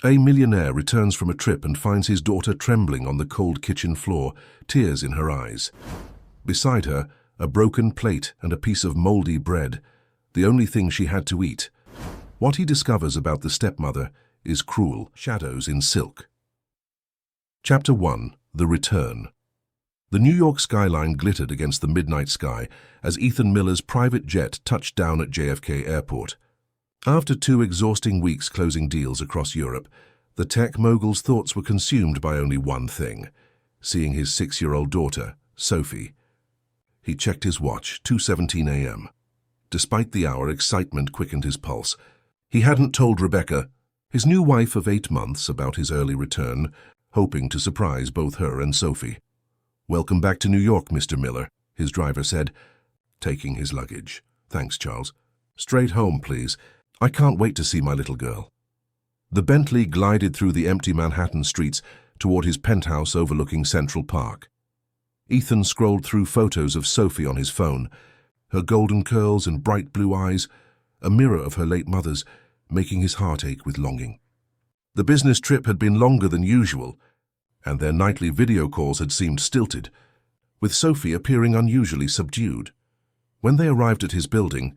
A millionaire returns from a trip and finds his daughter trembling on the cold kitchen floor, tears in her eyes. Beside her, a broken plate and a piece of moldy bread, the only thing she had to eat. What he discovers about the stepmother is cruel shadows in silk. Chapter 1. The Return. The New York skyline glittered against the midnight sky as Ethan Miller's private jet touched down at JFK Airport. After 2 exhausting weeks closing deals across Europe, the tech mogul's thoughts were consumed by only one thing: seeing his 6-year-old daughter, Sophie. He checked his watch, 2:17 a.m. Despite the hour, excitement quickened his pulse. He hadn't told Rebecca, his new wife of 8 months, about his early return, hoping to surprise both her and Sophie. "Welcome back to New York, Mr. Miller," his driver said, taking his luggage. "Thanks, Charles. Straight home, please. I can't wait to see my little girl." The Bentley glided through the empty Manhattan streets toward his penthouse overlooking Central Park. Ethan scrolled through photos of Sophie on his phone, her golden curls and bright blue eyes, a mirror of her late mother's, making his heart ache with longing. The business trip had been longer than usual, and their nightly video calls had seemed stilted, with Sophie appearing unusually subdued. When they arrived at his building,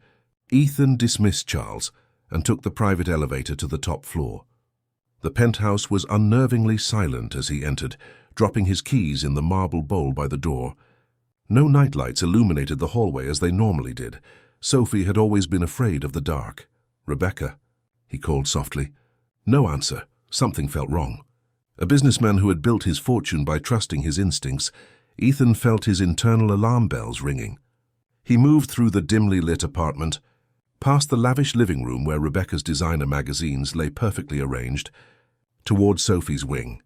Ethan dismissed Charles and took the private elevator to the top floor. The penthouse was unnervingly silent as he entered, dropping his keys in the marble bowl by the door. No nightlights illuminated the hallway as they normally did. Sophie had always been afraid of the dark. "Rebecca," he called softly. No answer. Something felt wrong. A businessman who had built his fortune by trusting his instincts, Ethan felt his internal alarm bells ringing. He moved through the dimly lit apartment, past the lavish living room where Rebecca's designer magazines lay perfectly arranged, toward Sophie's wing.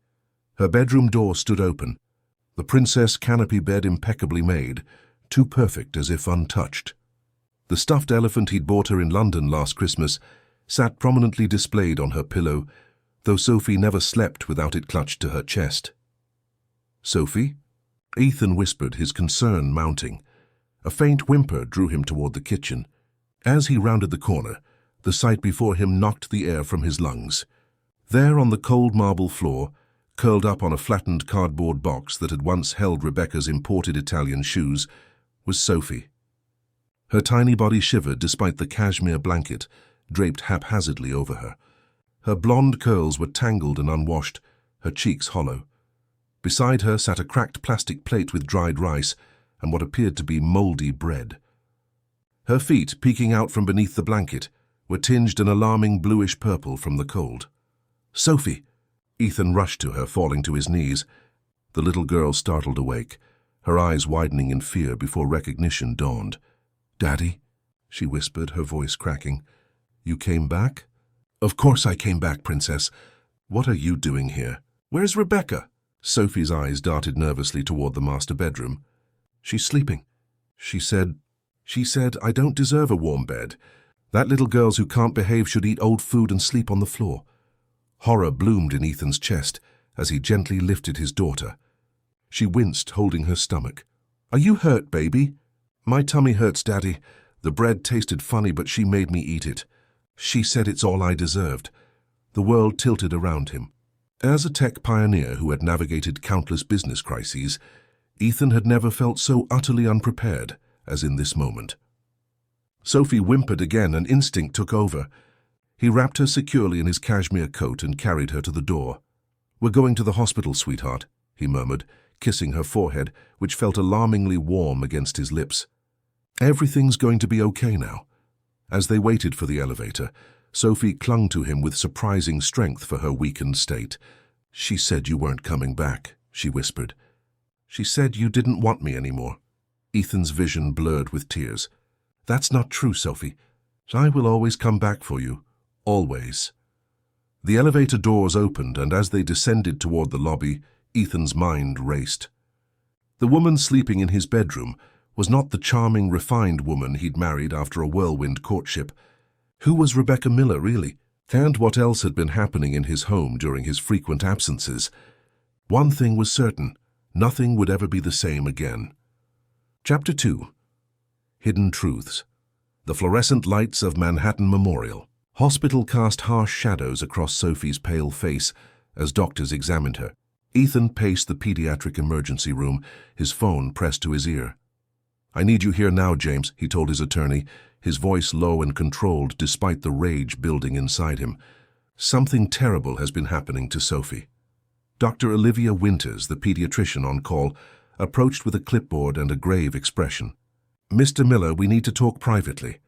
Her bedroom door stood open, the princess canopy bed impeccably made, too perfect as if untouched. The stuffed elephant he'd bought her in London last Christmas sat prominently displayed on her pillow, though Sophie never slept without it clutched to her chest. "Sophie?" Ethan whispered, his concern mounting. A faint whimper drew him toward the kitchen. As he rounded the corner, the sight before him knocked the air from his lungs. There on the cold marble floor, curled up on a flattened cardboard box that had once held Rebecca's imported Italian shoes, was Sophie. Her tiny body shivered despite the cashmere blanket draped haphazardly over her. Her blonde curls were tangled and unwashed, her cheeks hollow. Beside her sat a cracked plastic plate with dried rice and what appeared to be moldy bread. Her feet, peeking out from beneath the blanket, were tinged an alarming bluish purple from the cold. "Sophie!" Ethan rushed to her, falling to his knees. The little girl startled awake, her eyes widening in fear before recognition dawned. "Daddy?" she whispered, her voice cracking. "You came back?" "Of course I came back, Princess. What are you doing here? Where's Rebecca?" Sophie's eyes darted nervously toward the master bedroom. "She's sleeping. She said, I don't deserve a warm bed. That little girls who can't behave should eat old food and sleep on the floor." Horror bloomed in Ethan's chest as he gently lifted his daughter. She winced, holding her stomach. "Are you hurt, baby?" "My tummy hurts, Daddy. The bread tasted funny, but she made me eat it. She said it's all I deserved." The world tilted around him. As a tech pioneer who had navigated countless business crises, Ethan had never felt so utterly unprepared as in this moment. Sophie whimpered again, and instinct took over. He wrapped her securely in his cashmere coat and carried her to the door. "We're going to the hospital, sweetheart," he murmured, kissing her forehead, which felt alarmingly warm against his lips. "Everything's going to be okay now." As they waited for the elevator, Sophie clung to him with surprising strength for her weakened state. "She said you weren't coming back," she whispered. "She said you didn't want me anymore." Ethan's vision blurred with tears. "That's not true, Sophie. I will always come back for you. Always." The elevator doors opened, and as they descended toward the lobby, Ethan's mind raced. The woman sleeping in his bedroom was not the charming, refined woman he'd married after a whirlwind courtship. Who was Rebecca Miller, really? And what else had been happening in his home during his frequent absences? One thing was certain: nothing would ever be the same again. Chapter 2. Hidden Truths. The Fluorescent Lights of Manhattan Memorial. Hospital cast harsh shadows across Sophie's pale face as doctors examined her. Ethan paced the pediatric emergency room, his phone pressed to his ear. "I need you here now, James," he told his attorney, his voice low and controlled despite the rage building inside him. "Something terrible has been happening to Sophie." Dr. Olivia Winters, the pediatrician on call, approached with a clipboard and a grave expression. "Mr. Miller, we need to talk privately."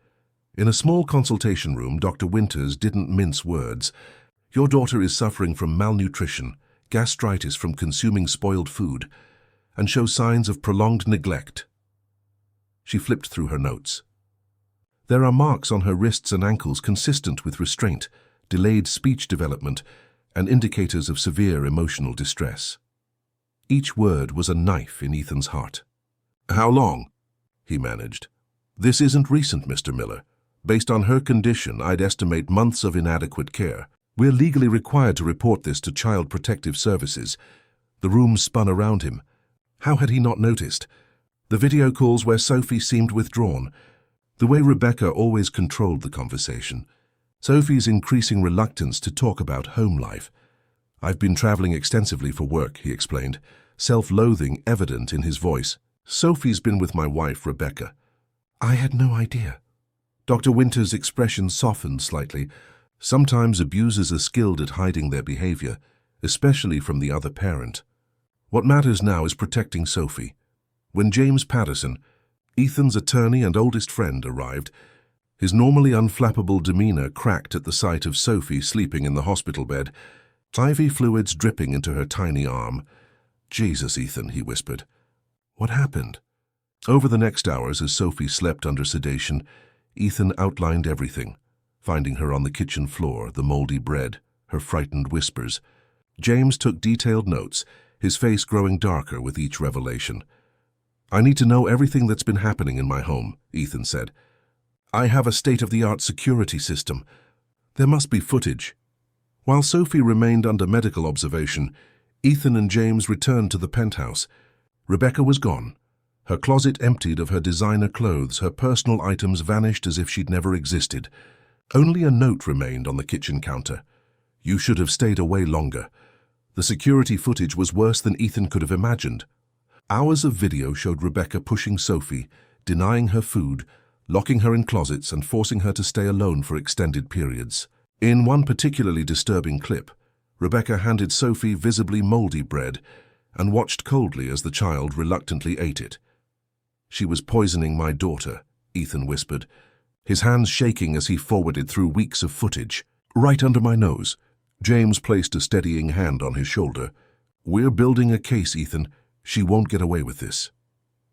In a small consultation room, Dr. Winters didn't mince words. "Your daughter is suffering from malnutrition, gastritis from consuming spoiled food, and shows signs of prolonged neglect." She flipped through her notes. "There are marks on her wrists and ankles consistent with restraint, delayed speech development, and indicators of severe emotional distress." Each word was a knife in Ethan's heart. "How long?" he managed. "This isn't recent, Mr. Miller. Based on her condition, I'd estimate months of inadequate care. We're legally required to report this to Child Protective Services." The room spun around him. How had he not noticed? The video calls where Sophie seemed withdrawn. The way Rebecca always controlled the conversation. Sophie's increasing reluctance to talk about home life. "I've been traveling extensively for work," he explained, self-loathing evident in his voice. "Sophie's been with my wife, Rebecca." "I had no idea." Dr. Winters' expression softened slightly. Sometimes abusers are skilled at hiding their behavior, especially from the other parent. What matters now is protecting Sophie. When James Patterson, Ethan's attorney and oldest friend, arrived, his normally unflappable demeanor cracked at the sight of Sophie sleeping in the hospital bed, IV fluids dripping into her tiny arm. "Jesus, Ethan," he whispered. "What happened?" Over the next hours, as Sophie slept under sedation, Ethan outlined everything, finding her on the kitchen floor, the moldy bread, her frightened whispers. James took detailed notes, his face growing darker with each revelation. "I need to know everything that's been happening in my home," Ethan said. "I have a state-of-the-art security system. There must be footage." While Sophie remained under medical observation, Ethan and James returned to the penthouse. Rebecca was gone. Her closet emptied of her designer clothes, her personal items vanished as if she'd never existed. Only a note remained on the kitchen counter. "You should have stayed away longer." The security footage was worse than Ethan could have imagined. Hours of video showed Rebecca pushing Sophie, denying her food, locking her in closets and forcing her to stay alone for extended periods. In one particularly disturbing clip, Rebecca handed Sophie visibly moldy bread and watched coldly as the child reluctantly ate it. "She was poisoning my daughter," Ethan whispered, his hands shaking as he forwarded through weeks of footage. "Right under my nose." James placed a steadying hand on his shoulder. "We're building a case, Ethan. She won't get away with this."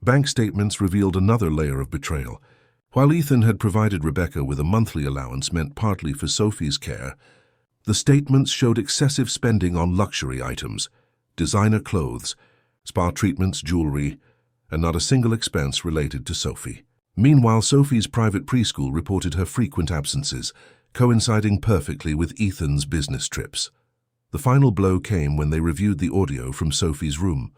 Bank statements revealed another layer of betrayal. While Ethan had provided Rebecca with a monthly allowance meant partly for Sophie's care, the statements showed excessive spending on luxury items, designer clothes, spa treatments, jewelry, and not a single expense related to Sophie. Meanwhile, Sophie's private preschool reported her frequent absences, coinciding perfectly with Ethan's business trips. The final blow came when they reviewed the audio from Sophie's room.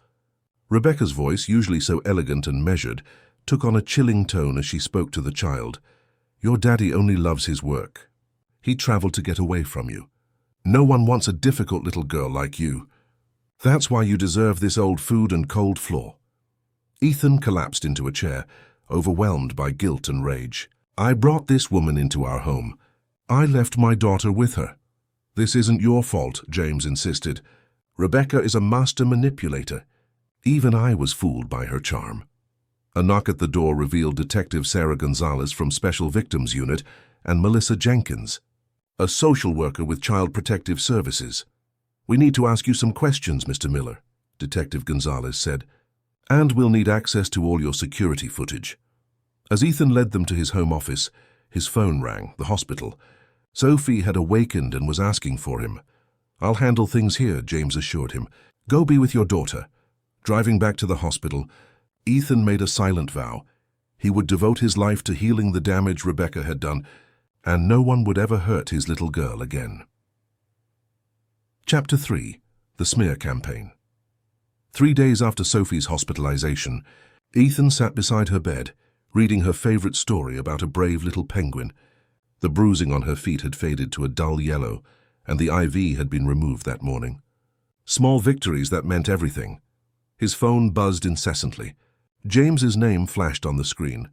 Rebecca's voice, usually so elegant and measured, took on a chilling tone as she spoke to the child. "Your daddy only loves his work. He traveled to get away from you. No one wants a difficult little girl like you. That's why you deserve this old food and cold floor." Ethan collapsed into a chair, overwhelmed by guilt and rage. "I brought this woman into our home. I left my daughter with her." "This isn't your fault," James insisted. "Rebecca is a master manipulator. Even I was fooled by her charm." A knock at the door revealed Detective Sarah Gonzalez from Special Victims Unit and Melissa Jenkins, a social worker with Child Protective Services. "We need to ask you some questions, Mr. Miller," Detective Gonzalez said, "and we'll need access to all your security footage." As Ethan led them to his home office, his phone rang, the hospital. Sophie had awakened and was asking for him. "I'll handle things here," James assured him. "Go be with your daughter." Driving back to the hospital, Ethan made a silent vow. He would devote his life to healing the damage Rebecca had done, and no one would ever hurt his little girl again. Chapter 3. The Smear Campaign. 3 days after Sophie's hospitalization, Ethan sat beside her bed, reading her favorite story about a brave little penguin. The bruising on her feet had faded to a dull yellow, and the IV had been removed that morning. Small victories that meant everything. His phone buzzed incessantly. James's name flashed on the screen.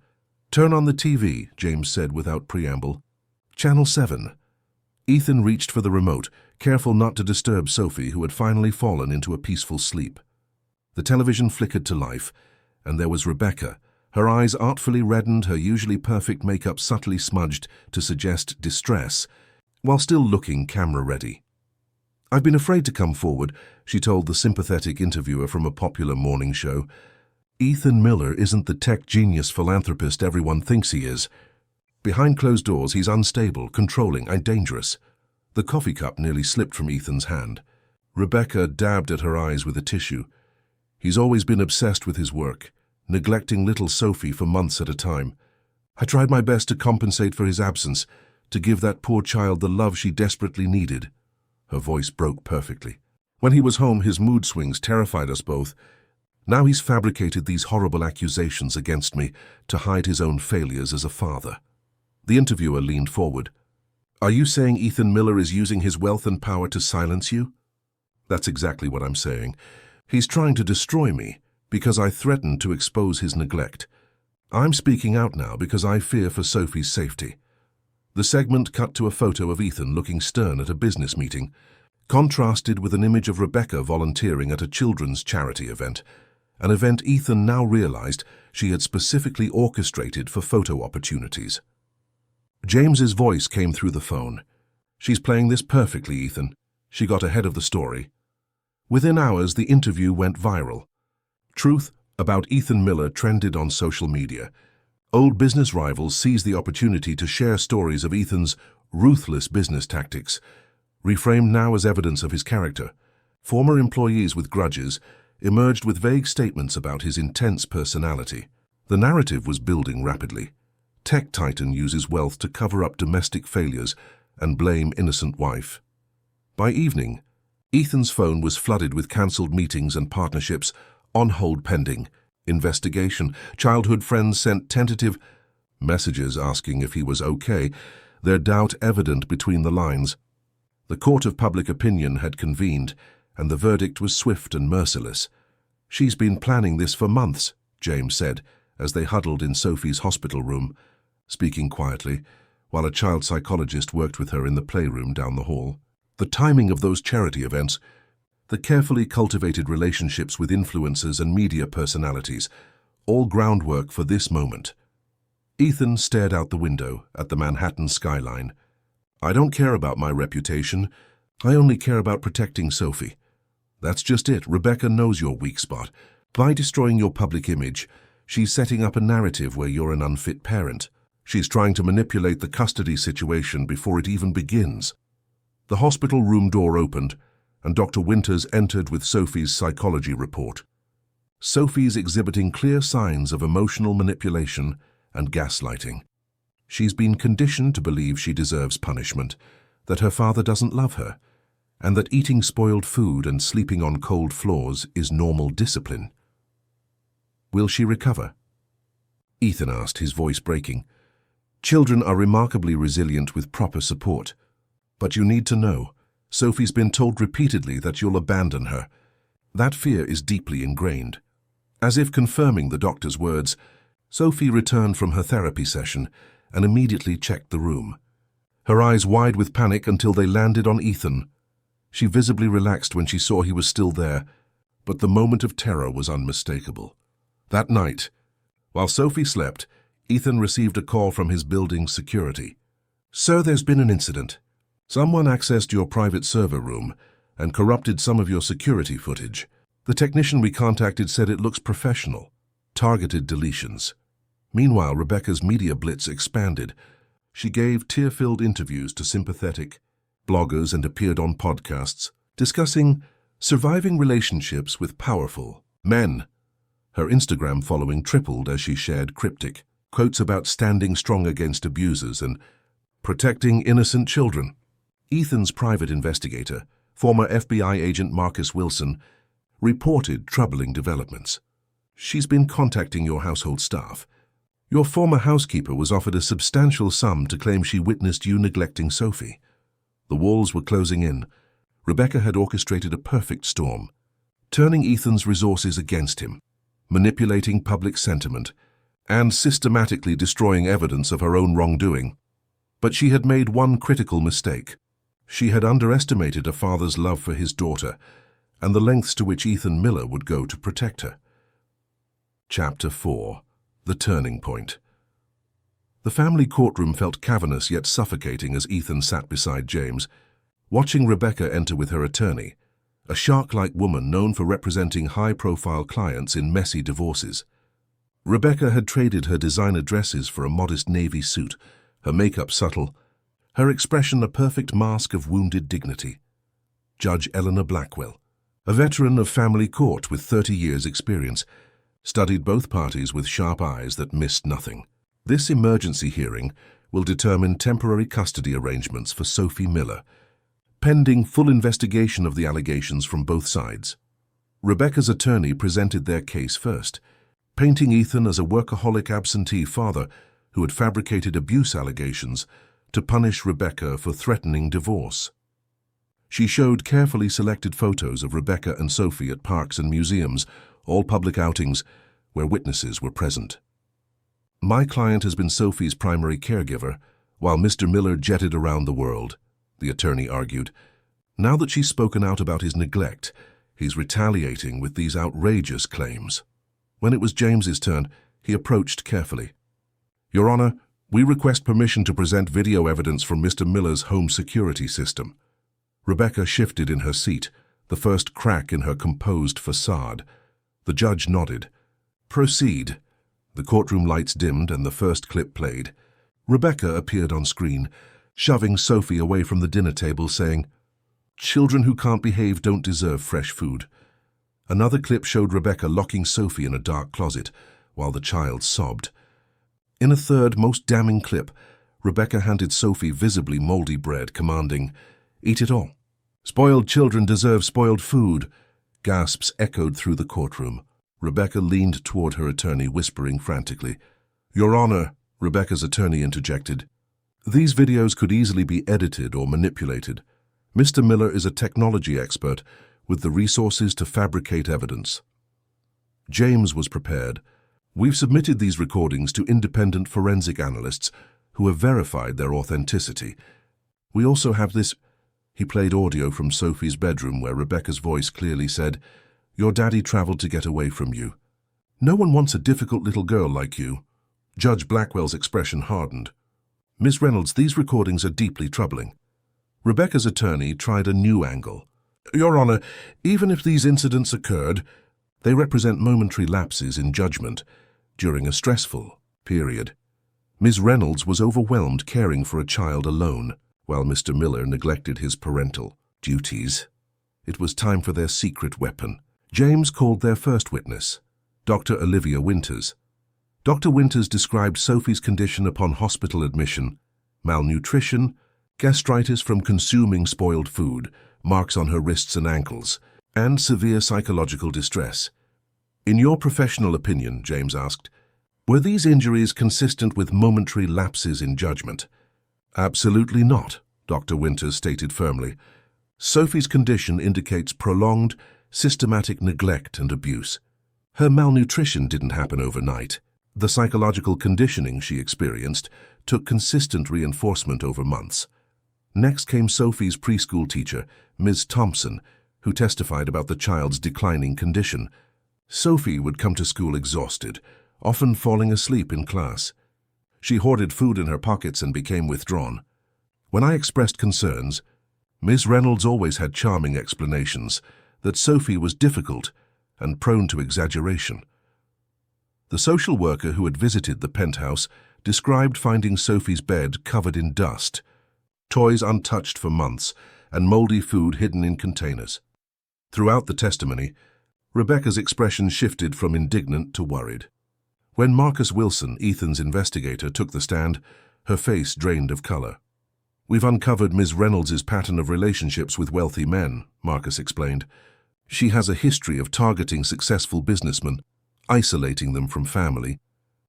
"Turn on the TV," James said without preamble. "Channel 7. Ethan reached for the remote, careful not to disturb Sophie, who had finally fallen into a peaceful sleep. The television flickered to life, and there was Rebecca, her eyes artfully reddened, her usually perfect makeup subtly smudged to suggest distress, while still looking camera-ready. "I've been afraid to come forward," she told the sympathetic interviewer from a popular morning show. "Ethan Miller isn't the tech genius philanthropist everyone thinks he is. Behind closed doors, he's unstable, controlling, and dangerous." The coffee cup nearly slipped from Ethan's hand. Rebecca dabbed at her eyes with a tissue. "He's always been obsessed with his work, neglecting little Sophie for months at a time. I tried my best to compensate for his absence, to give that poor child the love she desperately needed." Her voice broke perfectly. "When he was home, his mood swings terrified us both. Now he's fabricated these horrible accusations against me to hide his own failures as a father." The interviewer leaned forward. "Are you saying Ethan Miller is using his wealth and power to silence you?" "That's exactly what I'm saying. He's trying to destroy me because I threatened to expose his neglect. I'm speaking out now because I fear for Sophie's safety." The segment cut to a photo of Ethan looking stern at a business meeting, contrasted with an image of Rebecca volunteering at a children's charity event, an event Ethan now realized she had specifically orchestrated for photo opportunities. James's voice came through the phone. "She's playing this perfectly, Ethan. She got ahead of the story." Within hours, the interview went viral. Truth about Ethan Miller trended on social media. Old business rivals seized the opportunity to share stories of Ethan's ruthless business tactics, reframed now as evidence of his character. Former employees with grudges emerged with vague statements about his intense personality. The narrative was building rapidly. Tech titan uses wealth to cover up domestic failures and blame innocent wife. By evening, Ethan's phone was flooded with cancelled meetings and partnerships, on hold pending investigation. Childhood friends sent tentative messages asking if he was okay, their doubt evident between the lines. The court of public opinion had convened, and the verdict was swift and merciless. "She's been planning this for months," James said, as they huddled in Sophie's hospital room, speaking quietly, while a child psychologist worked with her in the playroom down the hall. The timing of those charity events, the carefully cultivated relationships with influencers and media personalities, all groundwork for this moment. Ethan stared out the window at the Manhattan skyline. "I don't care about my reputation. I only care about protecting Sophie." "That's just it. Rebecca knows your weak spot. By destroying your public image, she's setting up a narrative where you're an unfit parent. She's trying to manipulate the custody situation before it even begins." The hospital room door opened, and Dr. Winters entered with Sophie's psychology report. Sophie's exhibiting clear signs of emotional manipulation and gaslighting. She's been conditioned to believe she deserves punishment, that her father doesn't love her, and that eating spoiled food and sleeping on cold floors is normal discipline. "Will she recover?" Ethan asked, his voice breaking. "Children are remarkably resilient with proper support. But you need to know, Sophie's been told repeatedly that you'll abandon her. That fear is deeply ingrained." As if confirming the doctor's words, Sophie returned from her therapy session and immediately checked the room, her eyes wide with panic until they landed on Ethan. She visibly relaxed when she saw he was still there, but the moment of terror was unmistakable. That night, while Sophie slept, Ethan received a call from his building's security. "Sir, there's been an incident. Someone accessed your private server room and corrupted some of your security footage. The technician we contacted said it looks professional. Targeted deletions." Meanwhile, Rebecca's media blitz expanded. She gave tear-filled interviews to sympathetic bloggers and appeared on podcasts, discussing surviving relationships with powerful men. Her Instagram following tripled as she shared cryptic quotes about standing strong against abusers and protecting innocent children. Ethan's private investigator, former FBI agent Marcus Wilson, reported troubling developments. "She's been contacting your household staff, Your former housekeeper was offered a substantial sum to claim she witnessed you neglecting Sophie. The walls were closing in. Rebecca had orchestrated a perfect storm, turning Ethan's resources against him, manipulating public sentiment, and systematically destroying evidence of her own wrongdoing. But she had made one critical mistake. She had underestimated a father's love for his daughter and the lengths to which Ethan Miller would go to protect her. Chapter 4. The Turning Point. The family courtroom felt cavernous yet suffocating as Ethan sat beside James, watching Rebecca enter with her attorney, a shark-like woman known for representing high-profile clients in messy divorces. Rebecca had traded her designer dresses for a modest navy suit, her makeup subtle, her expression a perfect mask of wounded dignity. Judge Eleanor Blackwell, a veteran of family court with 30 years' experience, studied both parties with sharp eyes that missed nothing. This emergency hearing will determine temporary custody arrangements for Sophie Miller, pending full investigation of the allegations from both sides. Rebecca's attorney presented their case first, painting Ethan as a workaholic absentee father who had fabricated abuse allegations to punish Rebecca for threatening divorce. She showed carefully selected photos of Rebecca and Sophie at parks and museums, all public outings where witnesses were present. My client has been Sophie's primary caregiver, while Mr. Miller jetted around the world, the attorney argued. Now that she's spoken out about his neglect, he's retaliating with these outrageous claims. When it was James's turn, he approached carefully. Your Honor, we request permission to present video evidence from Mr. Miller's home security system. Rebecca shifted in her seat, the first crack in her composed facade. The judge nodded. Proceed. The courtroom lights dimmed and the first clip played. Rebecca appeared on screen, shoving Sophie away from the dinner table, saying, "Children who can't behave don't deserve fresh food." Another clip showed Rebecca locking Sophie in a dark closet, while the child sobbed. In a third, most damning clip, Rebecca handed Sophie visibly moldy bread, commanding, "Eat it all." "Spoiled children deserve spoiled food." Gasps echoed through the courtroom. Rebecca leaned toward her attorney, whispering frantically. "Your Honor," Rebecca's attorney interjected, "these videos could easily be edited or manipulated. Mr. Miller is a technology expert with the resources to fabricate evidence." James was prepared. "We've submitted these recordings to independent forensic analysts who have verified their authenticity. We also have this..." He played audio from Sophie's bedroom where Rebecca's voice clearly said, "Your daddy traveled to get away from you. No one wants a difficult little girl like you." Judge Blackwell's expression hardened. "Ms. Reynolds, these recordings are deeply troubling." Rebecca's attorney tried a new angle. "Your Honor, even if these incidents occurred, they represent momentary lapses in judgment during a stressful period. Ms. Reynolds was overwhelmed caring for a child alone, while Mr. Miller neglected his parental duties. It was time for their secret weapon. James called their first witness, Dr. Olivia Winters. Dr. Winters described Sophie's condition upon hospital admission: malnutrition, gastritis from consuming spoiled food, marks on her wrists and ankles, and severe psychological distress. "In your professional opinion," James asked, "were these injuries consistent with momentary lapses in judgment?" "Absolutely not," Dr. Winters stated firmly. "Sophie's condition indicates prolonged, systematic neglect and abuse. Her malnutrition didn't happen overnight. The psychological conditioning she experienced took consistent reinforcement over months." Next came Sophie's preschool teacher, Ms. Thompson, who testified about the child's declining condition. Sophie would come to school exhausted, often falling asleep in class. She hoarded food in her pockets and became withdrawn. When I expressed concerns, Ms. Reynolds always had charming explanations that Sophie was difficult and prone to exaggeration. The social worker who had visited the penthouse described finding Sophie's bed covered in dust, toys untouched for months, and moldy food hidden in containers. Throughout the testimony, Rebecca's expression shifted from indignant to worried. When Marcus Wilson, Ethan's investigator, took the stand, her face drained of color. "We've uncovered Ms. Reynolds' pattern of relationships with wealthy men," Marcus explained. "She has a history of targeting successful businessmen, isolating them from family,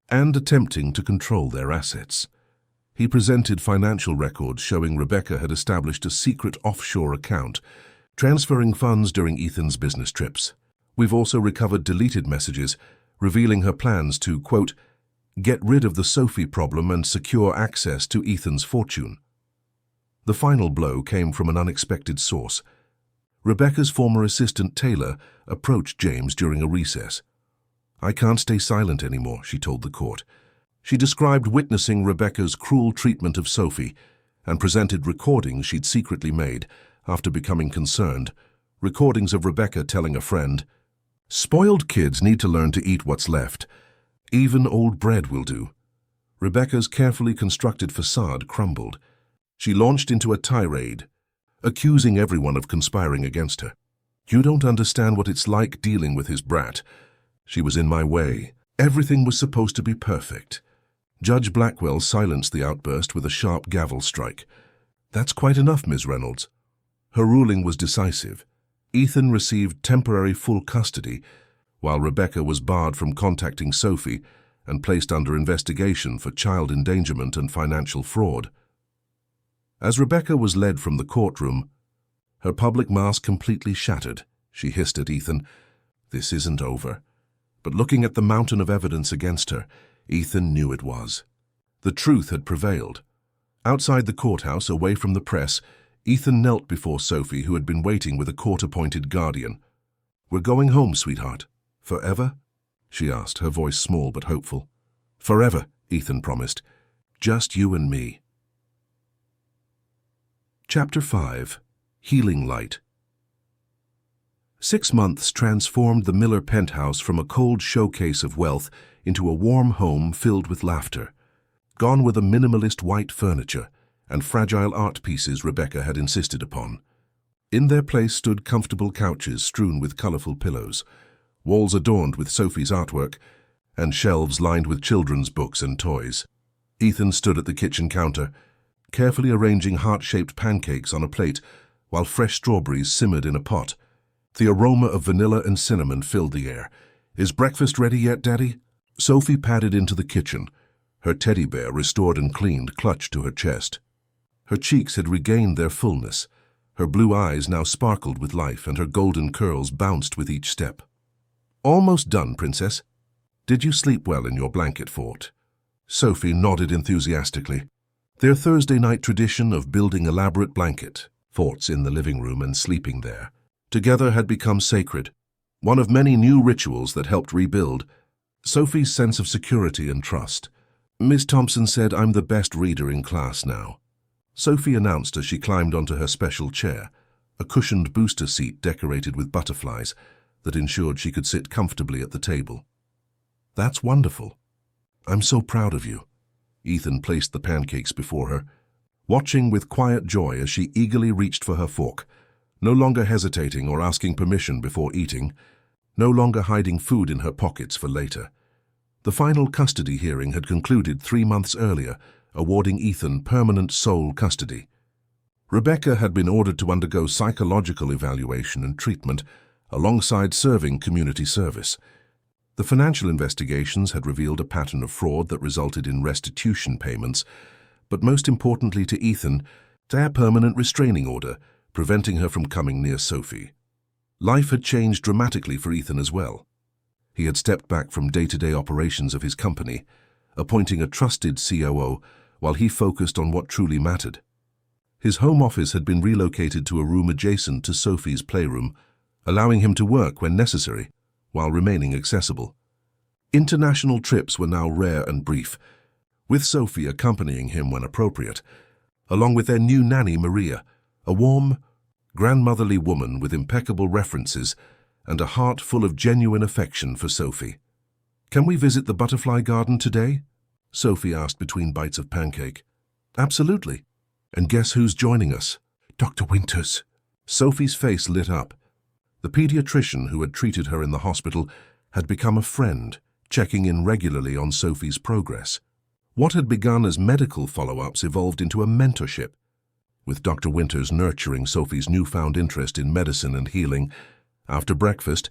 and attempting to control their assets. He presented financial records showing Rebecca had established a secret offshore account, transferring funds during Ethan's business trips. We've also recovered deleted messages revealing her plans to, quote, get rid of the Sophie problem and secure access to Ethan's fortune. The final blow came from an unexpected source. Rebecca's former assistant Taylor approached James during a recess. I can't stay silent anymore, she told the court. She described witnessing Rebecca's cruel treatment of Sophie and presented recordings she'd secretly made after becoming concerned, recordings of Rebecca telling a friend, spoiled kids need to learn to eat what's left. Even old bread will do. Rebecca's carefully constructed facade crumbled. She launched into a tirade, accusing everyone of conspiring against her. You don't understand what it's like dealing with his brat. She was in my way. Everything was supposed to be perfect. Judge Blackwell silenced the outburst with a sharp gavel strike. That's quite enough, Ms. Reynolds. Her ruling was decisive. Ethan received temporary full custody, while Rebecca was barred from contacting Sophie and placed under investigation for child endangerment and financial fraud. As Rebecca was led from the courtroom, her public mask completely shattered, she hissed at Ethan, "This isn't over." But looking at the mountain of evidence against her, Ethan knew it was. The truth had prevailed. Outside the courthouse, away from the press, Ethan knelt before Sophie, who had been waiting with a court-appointed guardian. "We're going home, sweetheart. Forever?" she asked, her voice small but hopeful. "Forever," Ethan promised. "Just you and me." Chapter 5. Healing Light. 6 months transformed the Miller penthouse from a cold showcase of wealth into a warm home filled with laughter. Gone were the minimalist white furniture and fragile art pieces Rebecca had insisted upon. In their place stood comfortable couches strewn with colorful pillows, walls adorned with Sophie's artwork, and shelves lined with children's books and toys. Ethan stood at the kitchen counter, carefully arranging heart-shaped pancakes on a plate while fresh strawberries simmered in a pot. The aroma of vanilla and cinnamon filled the air. "Is breakfast ready yet, Daddy?" Sophie padded into the kitchen, her teddy bear, restored and cleaned, clutched to her chest. Her cheeks had regained their fullness. Her blue eyes now sparkled with life, and her golden curls bounced with each step. "Almost done, Princess. Did you sleep well in your blanket fort?" Sophie nodded enthusiastically. Their Thursday night tradition of building elaborate blanket forts in the living room and sleeping there together had become sacred, one of many new rituals that helped rebuild Sophie's sense of security and trust. "Miss Thompson said I'm the best reader in class now," Sophie announced as she climbed onto her special chair, a cushioned booster seat decorated with butterflies that ensured she could sit comfortably at the table. "That's wonderful. I'm so proud of you." Ethan placed the pancakes before her, watching with quiet joy as she eagerly reached for her fork, no longer hesitating or asking permission before eating, no longer hiding food in her pockets for later. The final custody hearing had concluded 3 months earlier, awarding Ethan permanent sole custody. Rebecca had been ordered to undergo psychological evaluation and treatment alongside serving community service. The financial investigations had revealed a pattern of fraud that resulted in restitution payments, but most importantly to Ethan, a permanent restraining order, preventing her from coming near Sophie. Life had changed dramatically for Ethan as well. He had stepped back from day-to-day operations of his company, appointing a trusted COO while he focused on what truly mattered. His home office had been relocated to a room adjacent to Sophie's playroom, allowing him to work when necessary, while remaining accessible. International trips were now rare and brief, with Sophie accompanying him when appropriate, along with their new nanny Maria, a warm, grandmotherly woman with impeccable references and a heart full of genuine affection for Sophie. "Can we visit the butterfly garden today?" Sophie asked between bites of pancake. "Absolutely. And guess who's joining us?" "Dr. Winters." Sophie's face lit up. The pediatrician who had treated her in the hospital had become a friend, checking in regularly on Sophie's progress. What had begun as medical follow-ups evolved into a mentorship, with Dr. Winters nurturing Sophie's newfound interest in medicine and healing. After breakfast,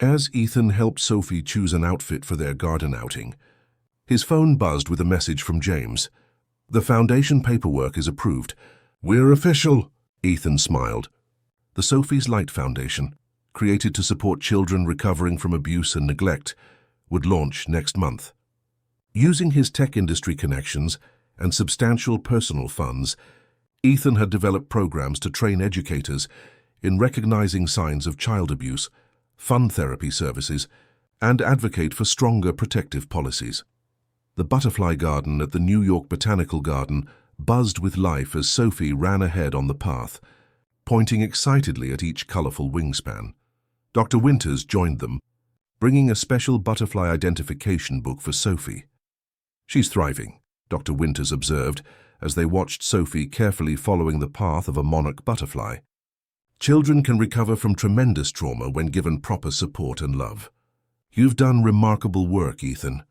as Ethan helped Sophie choose an outfit for their garden outing, His phone buzzed with a message from James. "The foundation paperwork is approved." "We're official," Ethan smiled. The Sophie's Light Foundation, created to support children recovering from abuse and neglect, would launch next month. Using his tech industry connections and substantial personal funds, Ethan had developed programs to train educators in recognizing signs of child abuse, fund therapy services, and advocate for stronger protective policies. The butterfly garden at the New York Botanical Garden buzzed with life as Sophie ran ahead on the path, pointing excitedly at each colorful wingspan. Dr. Winters joined them, bringing a special butterfly identification book for Sophie. "She's thriving," Dr. Winters observed as they watched Sophie carefully following the path of a monarch butterfly. "Children can recover from tremendous trauma when given proper support and love." "You've done remarkable work, Ethan."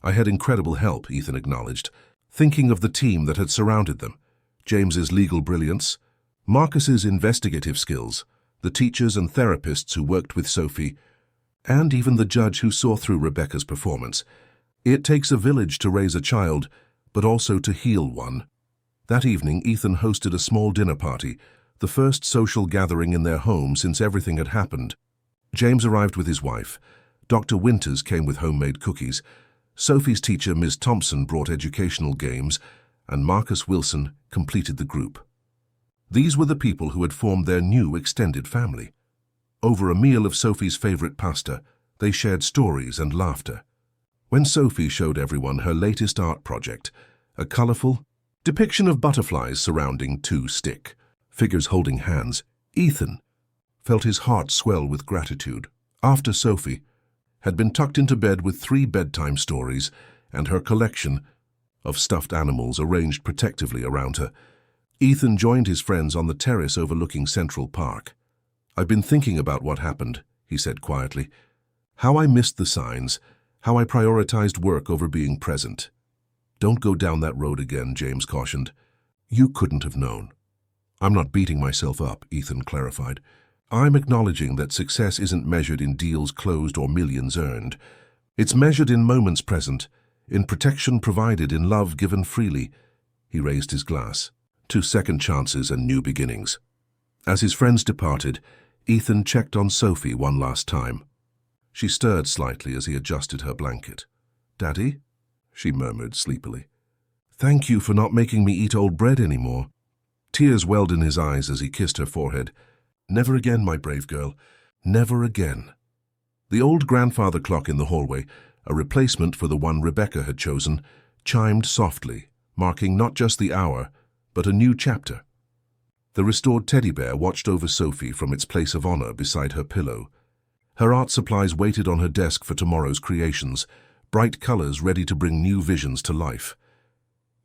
"I had incredible help," Ethan acknowledged, thinking of the team that had surrounded them. James's legal brilliance, Marcus's investigative skills, the teachers and therapists who worked with Sophie, and even the judge who saw through Rebecca's performance. It takes a village to raise a child, but also to heal one. That evening, Ethan hosted a small dinner party, the first social gathering in their home since everything had happened. James arrived with his wife. Dr. Winters came with homemade cookies. Sophie's teacher, Ms. Thompson, brought educational games, and Marcus Wilson completed the group. These were the people who had formed their new extended family. Over a meal of Sophie's favorite pasta, they shared stories and laughter. When Sophie showed everyone her latest art project, a colorful depiction of butterflies surrounding two stick figures holding hands, Ethan felt his heart swell with gratitude. After Sophie had been tucked into bed with 3 bedtime stories and her collection of stuffed animals arranged protectively around her, Ethan joined his friends on the terrace overlooking Central Park. "I've been thinking about what happened," he said quietly. "How I missed the signs, how I prioritized work over being present." "Don't go down that road again," James cautioned. "You couldn't have known." "I'm not beating myself up," Ethan clarified. "I'm acknowledging that success isn't measured in deals closed or millions earned. It's measured in moments present, in protection provided, in love given freely." He raised his glass. "To second chances and new beginnings." As his friends departed, Ethan checked on Sophie one last time. She stirred slightly as he adjusted her blanket. "Daddy?" she murmured sleepily. "Thank you for not making me eat old bread anymore." Tears welled in his eyes as he kissed her forehead. "Never again, my brave girl. Never again." The old grandfather clock in the hallway, a replacement for the one Rebecca had chosen, chimed softly, marking not just the hour, but a new chapter. The restored teddy bear watched over Sophie from its place of honor beside her pillow. Her art supplies waited on her desk for tomorrow's creations, bright colors ready to bring new visions to life.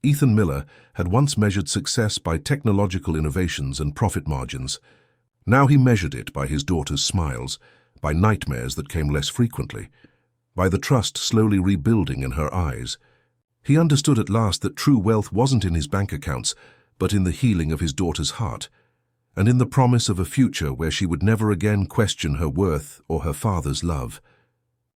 Ethan Miller had once measured success by technological innovations and profit margins. Now he measured it by his daughter's smiles, by nightmares that came less frequently, by the trust slowly rebuilding in her eyes. He understood at last that true wealth wasn't in his bank accounts, but in the healing of his daughter's heart, and in the promise of a future where she would never again question her worth or her father's love.